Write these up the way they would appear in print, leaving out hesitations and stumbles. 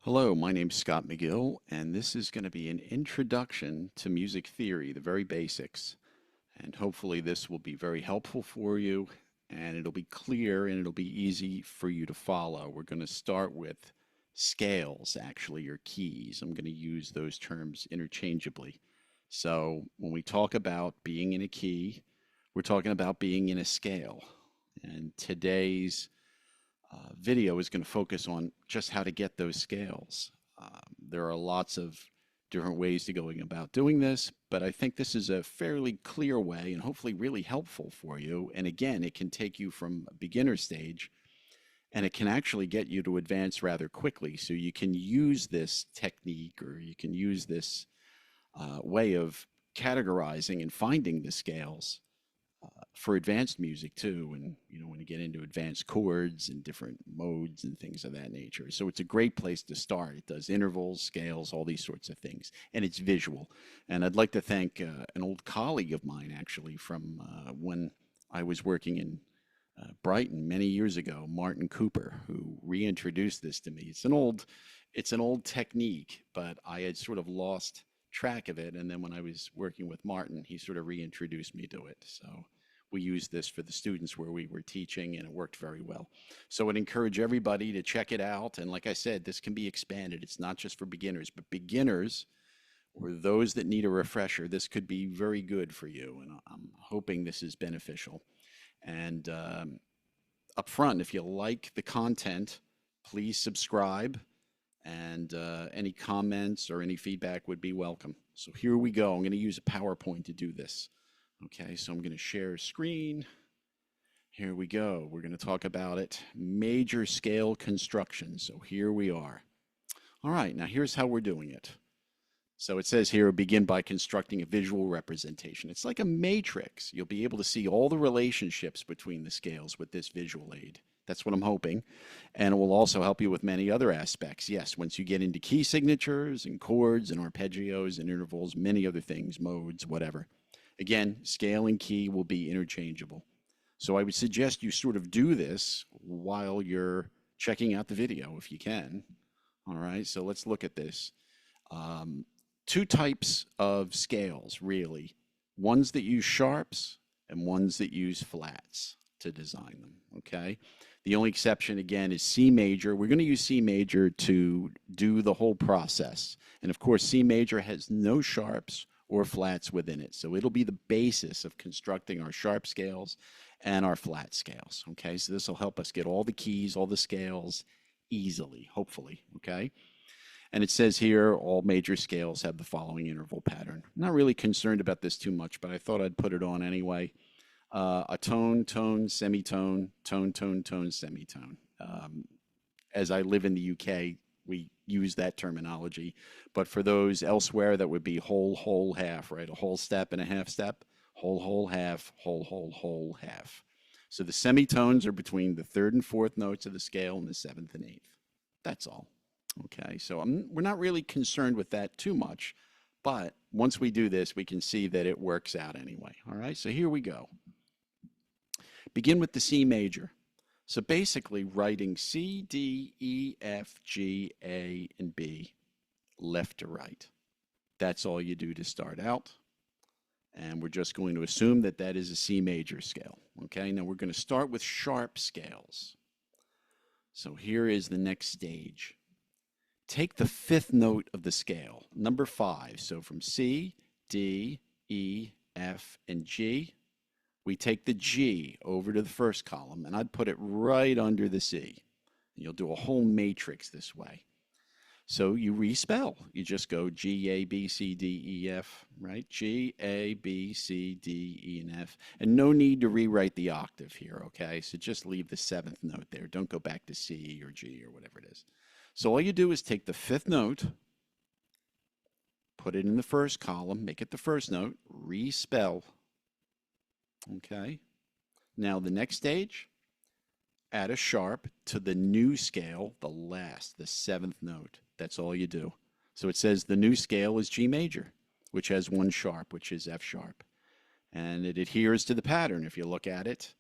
Hello, my name's Scott McGill, and this is going to be an introduction to music theory, the very basics. And hopefully this will be very helpful for you, and it'll be clear and it'll be easy for you to follow. We're going to start with scales, actually, or keys. I'm going to use those terms interchangeably. So when we talk about being in a key, we're talking about being in a scale. And today's video is going to focus on just how to get those scales. There are lots of different ways to going about doing this, but I think this is a fairly clear way and hopefully really helpful for you. And again, it can take you from a beginner stage and it can actually get you to advance rather quickly. So you can use this technique or you can use this way of categorizing and finding the scales for advanced music too, and when you get into advanced chords and different modes and things of that nature. So it's a great place to start. It does intervals, scales, all these sorts of things, and it's visual. And I'd like to thank an old colleague of mine actually from when I was working in Brighton many years ago, Martin Cooper, who reintroduced this to me. It's an old technique, but I had sort of lost track of it. And then when I was working with Martin, he sort of reintroduced me to it. So we used this for the students where we were teaching, and it worked very well. So I'd encourage everybody to check it out. And like I said, this can be expanded. It's not just for beginners, but beginners or those that need a refresher, this could be very good for you. And I'm hoping this is beneficial. And up front, if you like the content, please subscribe. And any comments or any feedback would be welcome. So here we go. I'm going to use a PowerPoint to do this. Okay, so I'm going to share a screen. Here we go. We're going to talk about it. Major scale construction. So here we are. All right, now here's how we're doing it. So it says here, begin by constructing a visual representation. It's like a matrix. You'll be able to see all the relationships between the scales with this visual aid. That's what I'm hoping. And it will also help you with many other aspects. Yes, once you get into key signatures and chords and arpeggios and intervals, many other things, modes, whatever. Again, scale and key will be interchangeable. So I would suggest you sort of do this while you're checking out the video if you can. All right, so let's look at this. Two types of scales, really. Ones that use sharps and ones that use flats to design them, okay? The only exception, again, is C major. We're going to use C major to do the whole process. And of course, C major has no sharps or flats within it. So it'll be the basis of constructing our sharp scales and our flat scales, okay? So this will help us get all the keys, all the scales easily, hopefully, okay? And it says here, all major scales have the following interval pattern. I'm not really concerned about this too much, but I thought I'd put it on anyway. A tone, tone, semitone, tone, tone, tone, semitone. As I live in the UK, we use that terminology. But for those elsewhere, that would be whole, whole, half, right? A whole step and a half step, whole, whole, half, whole, whole, whole, half. So the semitones are between the third and fourth notes of the scale and the seventh and eighth. That's all. Okay, so we're not really concerned with that too much. But once we do this, we can see that it works out anyway. All right, so here we go. Begin with the C major. So basically writing C, D, E, F, G, A, and B, left to right. That's all you do to start out. And we're just going to assume that that is a C major scale. Okay, now we're going to start with sharp scales. So here is the next stage. Take the fifth note of the scale, number 5. So from C, D, E, F, and G, we take the G over to the first column, and I'd put it right under the C. You'll do a whole matrix this way. So you respell. You just go G, A, B, C, D, E, F, right? G, A, B, C, D, E, and F. And no need to rewrite the octave here, okay? So just leave the 7th note there. Don't go back to C or G or whatever it is. So all you do is take the 5th note, put it in the first column, make it the first note, respell. Okay. Now the next stage, add a sharp to the new scale, the 7th note. That's all you do. So it says the new scale is G major, which has one sharp, which is F sharp. And it adheres to the pattern. If you look at it,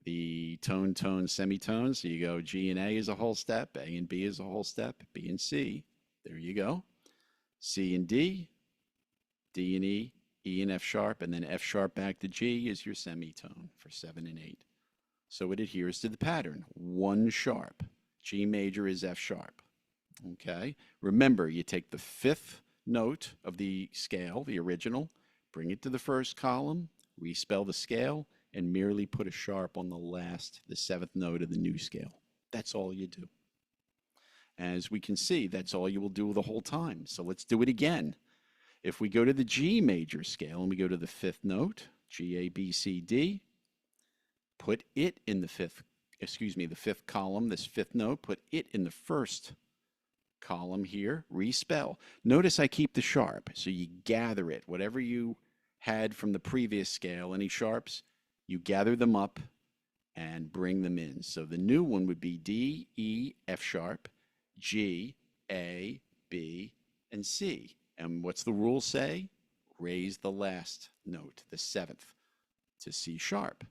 the tone, tone, semitone. So you go G and A is a whole step, A and B is a whole step, B and C. There you go. C and D, D and E and F sharp, and then F sharp back to G is your semitone for 7 and 8. So it adheres to the pattern. 1 sharp. G major is F sharp. Okay? Remember, you take the 5th note of the scale, the original, bring it to the first column, respell the scale, and merely put a sharp on the 7th note of the new scale. That's all you do. As we can see, that's all you will do the whole time. So let's do it again. If we go to the G major scale and we go to the 5th note, G, A, B, C, D, put it in the 5th column, this 5th note, put it in the first column here, respell. Notice I keep the sharp, so you gather it. Whatever you had from the previous scale, any sharps, you gather them up and bring them in. So the new one would be D, E, F sharp, G, A, B, and C. And what's the rule say? Raise the last note, the 7th, to C sharp.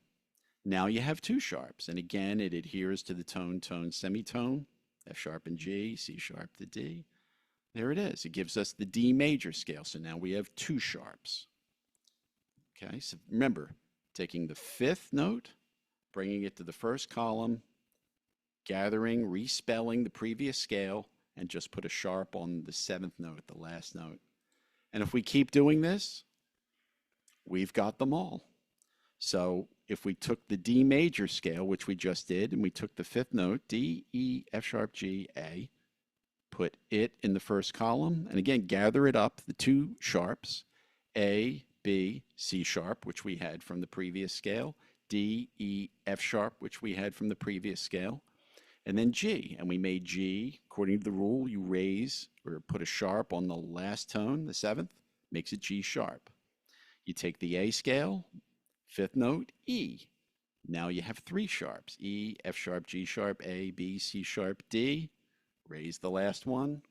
Now you have 2 sharps, and again, it adheres to the tone, tone, semitone, F sharp and G, C sharp to D. There it is. It gives us the D major scale, so now we have 2 sharps. Okay, so remember, taking the 5th note, bringing it to the first column, gathering, respelling the previous scale, and just put a sharp on the 7th note, the last note. And if we keep doing this, we've got them all. So if we took the D major scale, which we just did, and we took the 5th note, D, E, F sharp, G, A, put it in the first column, and again, gather it up, the 2 sharps, A, B, C sharp, which we had from the previous scale, D, E, F sharp, which we had from the previous scale, and then G. And we made G, according to the rule, you raise or put a sharp on the last tone, the 7th, makes it G sharp. You take the A scale, 5th note, E. Now you have 3 sharps, E, F sharp, G sharp, A, B, C sharp, D. Raise the last one,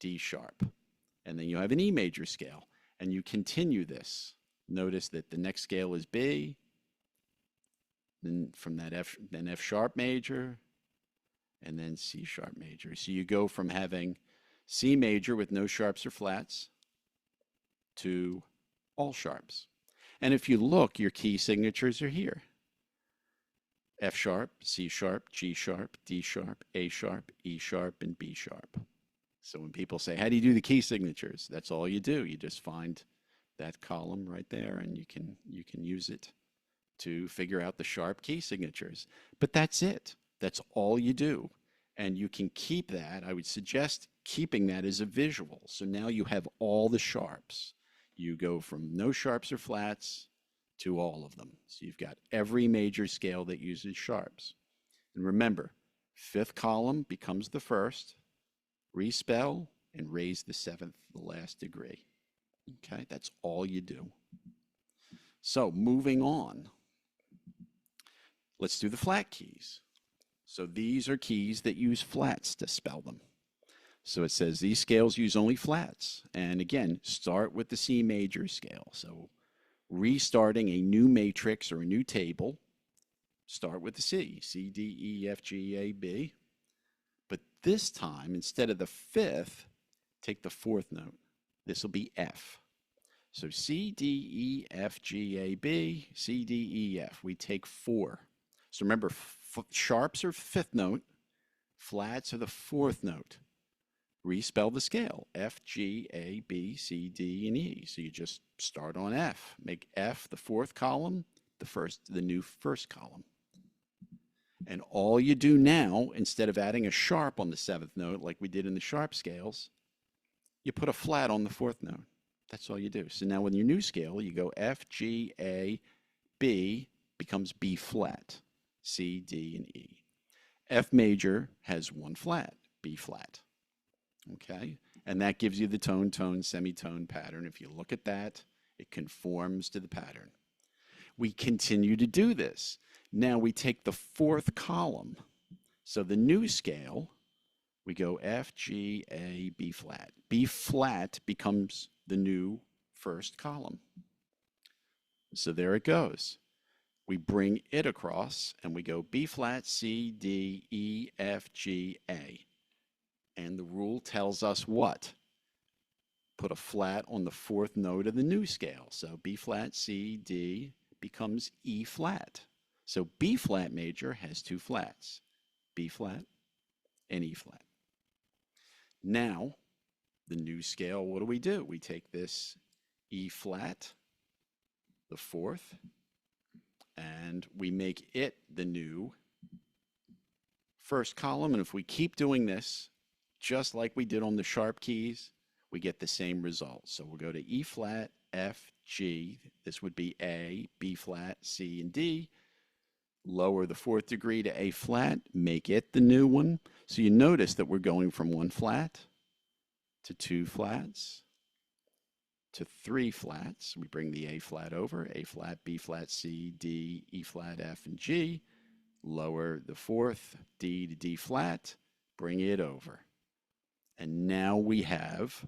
D sharp. And then you have an E major scale. And you continue this. Notice that the next scale is B. Then from that F sharp major, and then C sharp major. So you go from having C major with no sharps or flats to all sharps. And if you look, your key signatures are here. F sharp, C sharp, G sharp, D sharp, A sharp, E sharp, and B sharp. So when people say, how do you do the key signatures? That's all you do. You just find that column right there, and you can use it to figure out the sharp key signatures. But that's it. That's all you do. And you can keep that. I would suggest keeping that as a visual. So now you have all the sharps. You go from no sharps or flats to all of them. So you've got every major scale that uses sharps. And remember, 5th column becomes the first, respell, and raise the 7th, the last degree. Okay, that's all you do. So moving on, let's do the flat keys. So these are keys that use flats to spell them. So it says these scales use only flats. And again, start with the C major scale. So restarting a new matrix or a new table, start with the C. C, D, E, F, G, A, B. But this time, instead of the 5th, take the 4th note. This will be F. So C, D, E, F, G, A, B, C, D, E, F. We take 4. So remember, sharps are 5th note, flats are the 4th note. Respell the scale, F, G, A, B, C, D, and E. So you just start on F. Make F the 4th column, the new first column. And all you do now, instead of adding a sharp on the 7th note like we did in the sharp scales, you put a flat on the 4th note. That's all you do. So now with your new scale, you go F, G, A, B becomes B flat, C, D, and E. F major has 1 flat, B flat. Okay? And that gives you the tone, tone, semitone pattern. If you look at that, it conforms to the pattern. We continue to do this. Now we take the 4th column. So the new scale, we go F, G, A, B flat. B flat becomes the new first column. So there it goes. we bring it across and we go B flat, C, D, E, F, G, A. And the rule tells us what? Put a flat on the fourth note of the new scale. So B flat, C, D becomes E flat. So B flat major has two flats, B flat and E flat. Now, the new scale, what do? We take this E flat, the fourth, and we make it the new first column. And if we keep doing this, just like we did on the sharp keys, we get the same result. So we'll go to E flat, F, G. This would be A, B flat, C, and D. Lower the fourth degree to A flat, make it the new one. So you notice that we're going from one flat to two flats to three flats. We bring the A flat over, A flat, B flat, C, D, E flat, F, and G. Lower the fourth, D to D flat, bring it over. And now we have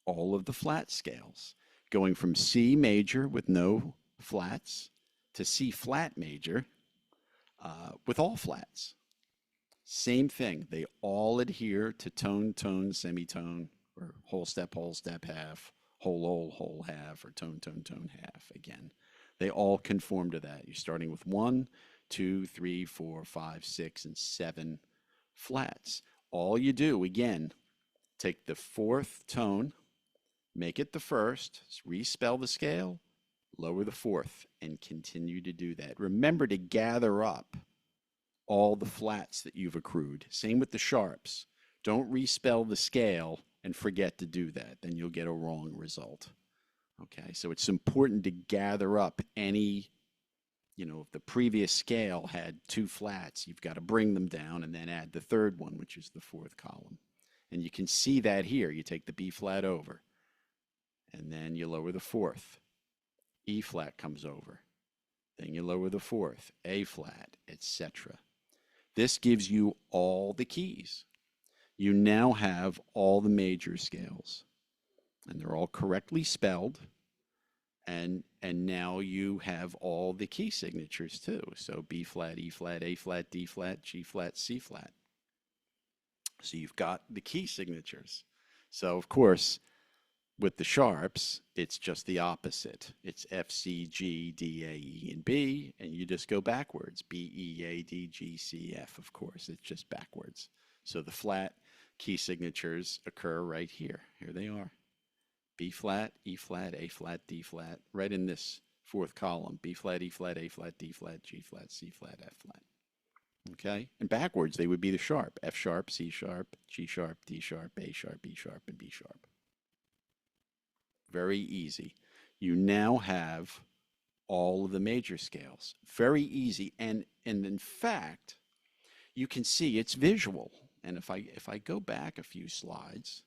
all of the flat scales, going from C major with no flats to C flat major with all flats. Same thing. They all adhere to tone, tone, semitone, or whole step, half, whole, half, or tone, tone, tone, half. Again, they all conform to that. You're starting with 1, 2, 3, 4, 5, 6, and 7 flats. All you do, again, take the fourth tone, make it the first, respell the scale, lower the fourth, and continue to do that. Remember to gather up all the flats that you've accrued. Same with the sharps. Don't respell the scale and forget to do that. Then you'll get a wrong result. Okay, so it's important to gather up any, if the previous scale had two flats, you've got to bring them down and then add the third one, which is the fourth column. And you can see that here. You take the B flat over, and then you lower the fourth. E flat comes over. Then you lower the fourth, A flat, etc. This gives you all the keys. You now have all the major scales, and they're all correctly spelled. And now you have all the key signatures too. So B flat, E flat, A flat, D flat, G flat, C flat. So you've got the key signatures. So of course, with the sharps, it's just the opposite. It's F, C, G, D, A, E, and B, and you just go backwards. B, E, A, D, G, C, F, of course. It's just backwards. So the flat key signatures occur right here. Here they are. B flat, E flat, A flat, D flat, right in this fourth column. B flat, E flat, A flat, D flat, G flat, C flat, F flat. Okay? And backwards, they would be the sharp. F sharp, C sharp, G sharp, D sharp, A sharp, E sharp, and B sharp. Very easy. You now have all of the major scales. Very easy. And in fact, you can see it's visual. And if I go back a few slides,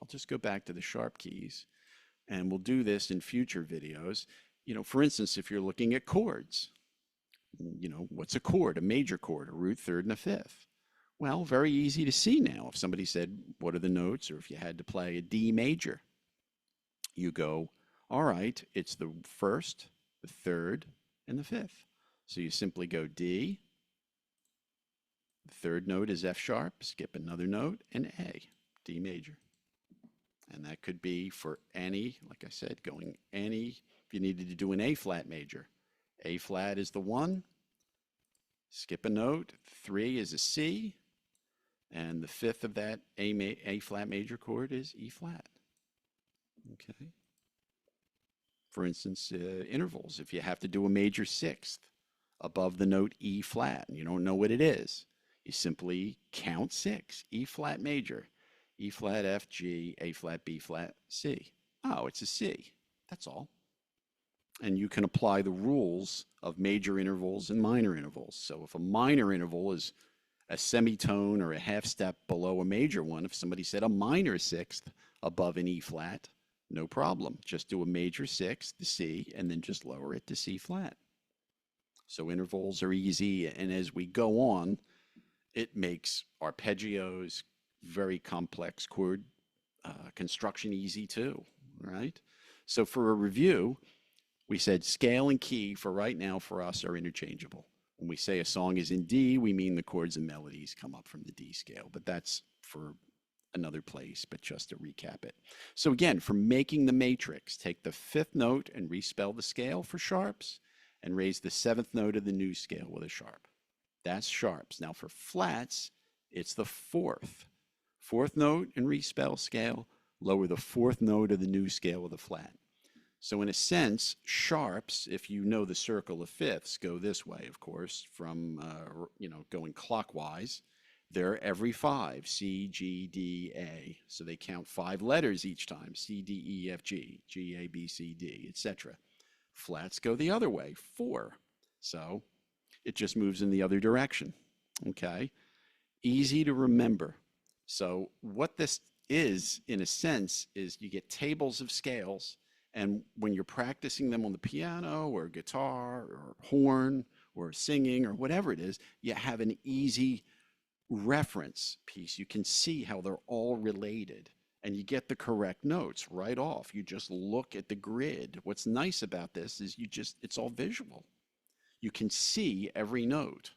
I'll just go back to the sharp keys, and we'll do this in future videos. For instance, if you're looking at chords, what's a chord? A major chord, a root, third, and a fifth. Well, very easy to see now. If somebody said, what are the notes? Or if you had to play a D major, you go, all right, it's the first, the third, and the fifth. So you simply go D. The third note is F sharp, skip another note, and A, D major. And that could be for any, like I said, if you needed to do an A flat major. A flat is the 1, skip a note, 3 is a C, and the fifth of that A flat major chord is E flat. Okay. For instance, intervals, if you have to do a major sixth above the note E flat and you don't know what it is, you simply count 6, E flat major, E flat, F, G, A flat, B flat, C. Oh, it's a C. That's all. And you can apply the rules of major intervals and minor intervals. So if a minor interval is a semitone or a half step below a major one, if somebody said a minor sixth above an E flat, no problem. Just do a major sixth to C and then just lower it to C flat. So intervals are easy, and as we go on, it makes arpeggios, very complex chord construction easy too, right? So for a review, We said scale and key for right now for us are interchangeable. When we say a song is in D, we mean the chords and melodies come up from the D scale, but that's for another place, but just to recap it. So again, for making the matrix, take the fifth note and respell the scale for sharps and raise the seventh note of the new scale with a sharp. That's sharps. Now for flats, it's the fourth. Fourth note and respell scale, lower the fourth note of the new scale with a flat. So in a sense, sharps, if you know the circle of fifths, go this way, of course, from, going clockwise. They're every five, C, G, D, A. So they count 5 letters each time, C, D, E, F, G, G, A, B, C, D, etc. Flats go the other way, 4. So it just moves in the other direction, okay? Easy to remember. So what this is, in a sense, is you get tables of scales, and when you're practicing them on the piano or guitar or horn or singing or whatever it is, you have an easy reference piece. You can see how they're all related, and you get the correct notes right off. You just look at the grid. What's nice about this is it's all visual. You can see every note,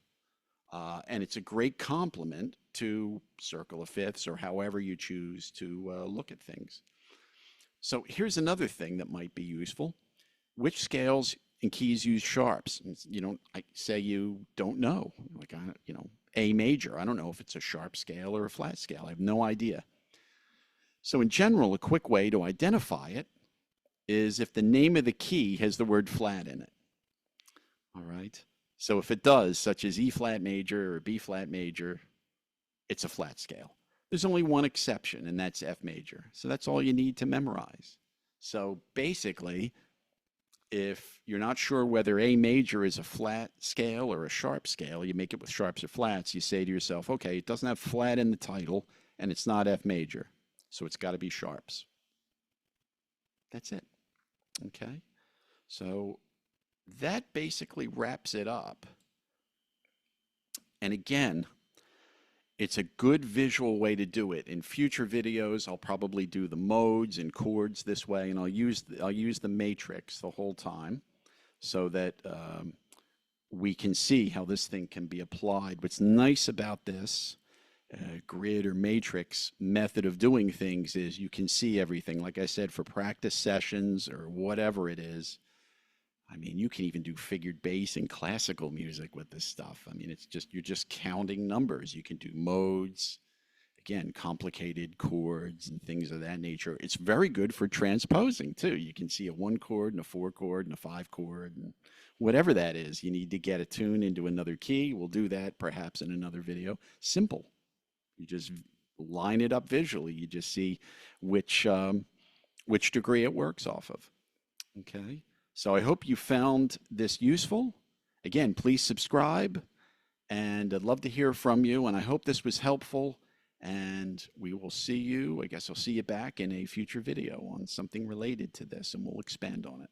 and it's a great complement to circle of fifths or however you choose to look at things. So here's another thing that might be useful. Which scales and keys use sharps? You don't know. Like, A major. I don't know if it's a sharp scale or a flat scale. I have no idea. So in general, a quick way to identify it is if the name of the key has the word flat in it. All right. So if it does, such as E flat major or B flat major, it's a flat scale. There's only one exception, and that's F major. So that's all you need to memorize. So basically, if you're not sure whether A major is a flat scale or a sharp scale, you make it with sharps or flats. You say to yourself, okay, it doesn't have flat in the title, and it's not F major, so it's got to be sharps. That's it. Okay? So that basically wraps it up. And again, it's a good visual way to do it. In future videos, I'll probably do the modes and chords this way, and I'll use the matrix the whole time so that we can see how this thing can be applied. What's nice about this grid or matrix method of doing things is you can see everything. Like I said, for practice sessions or whatever it is, I mean, you can even do figured bass and classical music with this stuff. I mean, you're just counting numbers. You can do modes, again, complicated chords and things of that nature. It's very good for transposing too. You can see a 1 chord and a 4 chord and a 5 chord and whatever that is. You need to get a tune into another key. We'll do that perhaps in another video. Simple. You just line it up visually. You just see which degree it works off of. Okay. So I hope you found this useful. Again, please subscribe, and I'd love to hear from you, and I hope this was helpful, and we will see you, I guess I'll see you back in a future video on something related to this, and we'll expand on it.